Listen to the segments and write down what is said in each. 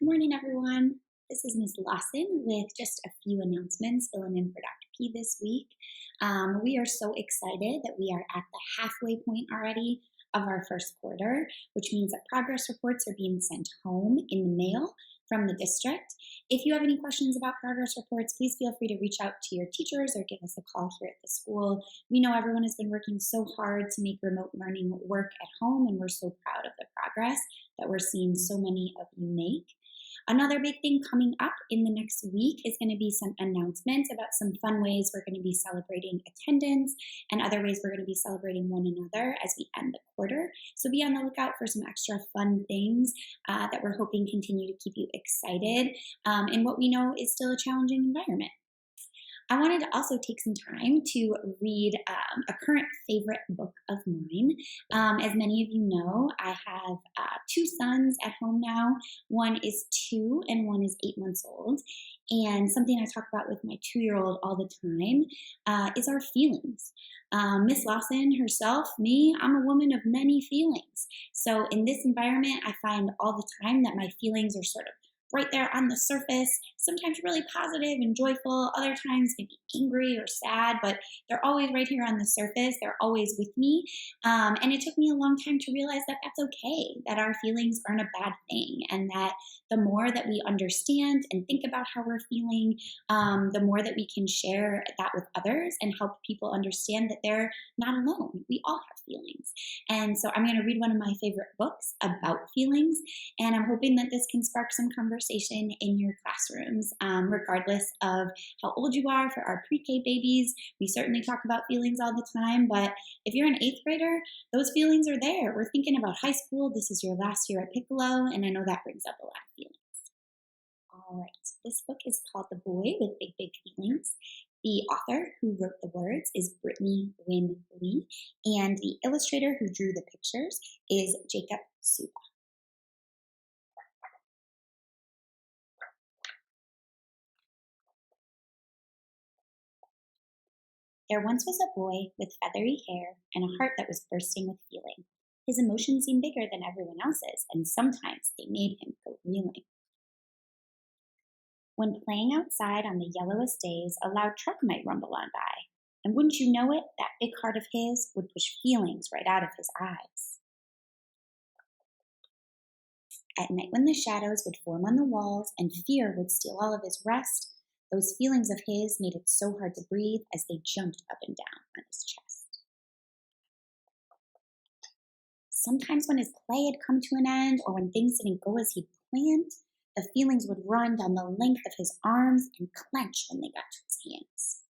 Good morning, everyone. This is Ms. Lawson with just a few announcements filling in for Dr. P this week. We are so excited that we are at the halfway point already of our first quarter, which means that progress reports are being sent home in the mail from the district. If you have any questions about progress reports, please feel free to reach out to your teachers or give us a call here at the school. We know everyone has been working so hard to make remote learning work at home, and we're so proud of the progress that we're seeing so many of you make. Another big thing coming up in the next week is going to be some announcements about some fun ways we're going to be celebrating attendance and other ways we're going to be celebrating one another as we end the quarter. So be on the lookout for some extra fun things that we're hoping continue to keep you excited in what we know is still a challenging environment. I wanted to also take some time to read a current favorite book of mine. As many of you know, I have two sons at home now. One is 2 and one is 8 months old. And something I talk about with my 2-year-old all the time is our feelings. Miss Lawson herself, me, I'm a woman of many feelings. So in this environment, I find all the time that my feelings are sort of right there on the surface, sometimes really positive and joyful, other times maybe angry or sad, but they're always right here on the surface. They're always with me. And it took me a long time to realize that that's okay, that our feelings aren't a bad thing, and that the more that we understand and think about how we're feeling, the more that we can share that with others and help people understand that they're not alone. We all have feelings. And so I'm going to read one of my favorite books about feelings, and I'm hoping that this can spark some conversation in your classrooms, regardless of how old you are. For our pre-K babies, we certainly talk about feelings all the time, but if you're an 8th grader, those feelings are there. We're thinking about high school. This is your last year at Piccolo, and I know that brings up a lot of feelings. All right, this book is called The Boy with Big, Big Feelings. The author who wrote the words is Brittany Wynn Lee, and the illustrator who drew the pictures is Jacob Suba. There once was a boy with feathery hair and a heart that was bursting with feeling. His emotions seemed bigger than everyone else's, and sometimes they made him go reeling. When playing outside on the yellowest days, a loud truck might rumble on by, and wouldn't you know it, that big heart of his would push feelings right out of his eyes. At night, when the shadows would form on the walls and fear would steal all of his rest, those feelings of his made it so hard to breathe as they jumped up and down on his chest. Sometimes when his play had come to an end, or when things didn't go as he'd planned, the feelings would run down the length of his arms and clench when they got to his hands.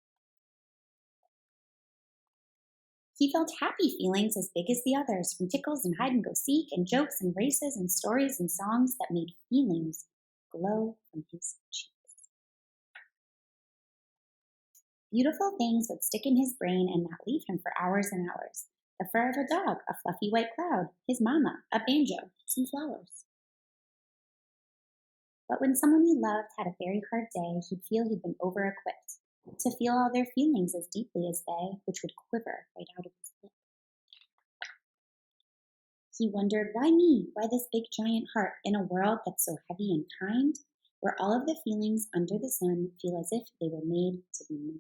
He felt happy feelings as big as the others, from tickles and hide-and-go-seek and jokes and races and stories and songs that made feelings glow from his cheeks. Beautiful things would stick in his brain and not leave him for hours and hours. The fur of a dog, a fluffy white cloud, his mama, a banjo, some flowers. But when someone he loved had a very hard day, he'd feel he'd been over-equipped to feel all their feelings as deeply as they, which would quiver right out of his lip. He wondered, why me? Why this big giant heart in a world that's so heavy and kind, where all of the feelings under the sun feel as if they were made to be mine?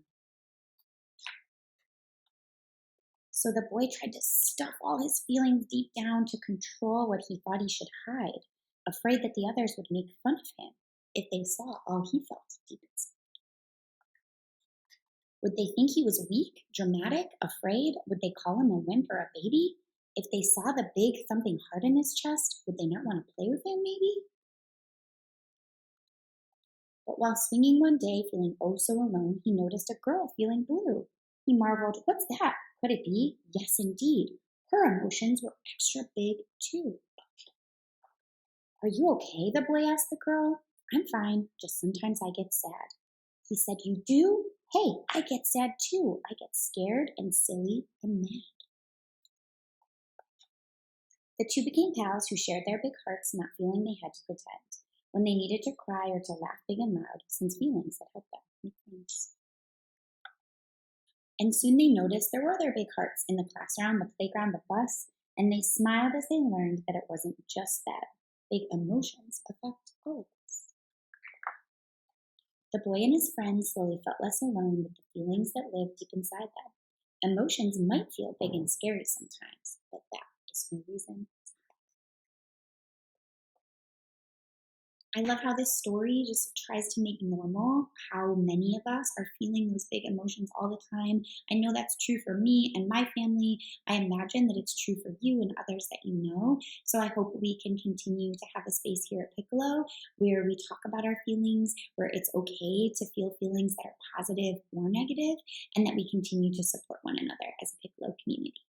So the boy tried to stuff all his feelings deep down to control what he thought he should hide, afraid that the others would make fun of him if they saw all he felt deep inside. Would they think he was weak, dramatic, afraid? Would they call him a wimp or a baby? If they saw the big thumping heart in his chest, would they not want to play with him, maybe? But while swinging one day, feeling oh so alone, he noticed a girl feeling blue. He marveled, what's that? Could it be? Yes, indeed. Her emotions were extra big, too. Are you okay? The boy asked the girl. I'm fine, just sometimes I get sad. He said, you do? Hey, I get sad too. I get scared and silly and mad. The two became pals who shared their big hearts, not feeling they had to pretend when they needed to cry or to laugh big and loud, since feelings had helped them make friends. And soon they noticed there were other big hearts in the classroom, the playground, the bus, and they smiled as they learned that it wasn't just that. Big emotions affect all of us. The boy and his friends slowly felt less alone with the feelings that lived deep inside them. Emotions might feel big and scary sometimes, but that is no reason. I love how this story just tries to make normal how many of us are feeling those big emotions all the time. I know that's true for me and my family. I imagine that it's true for you and others that you know. So I hope we can continue to have a space here at Piccolo where we talk about our feelings, where it's okay to feel feelings that are positive or negative, and that we continue to support one another as a Piccolo community.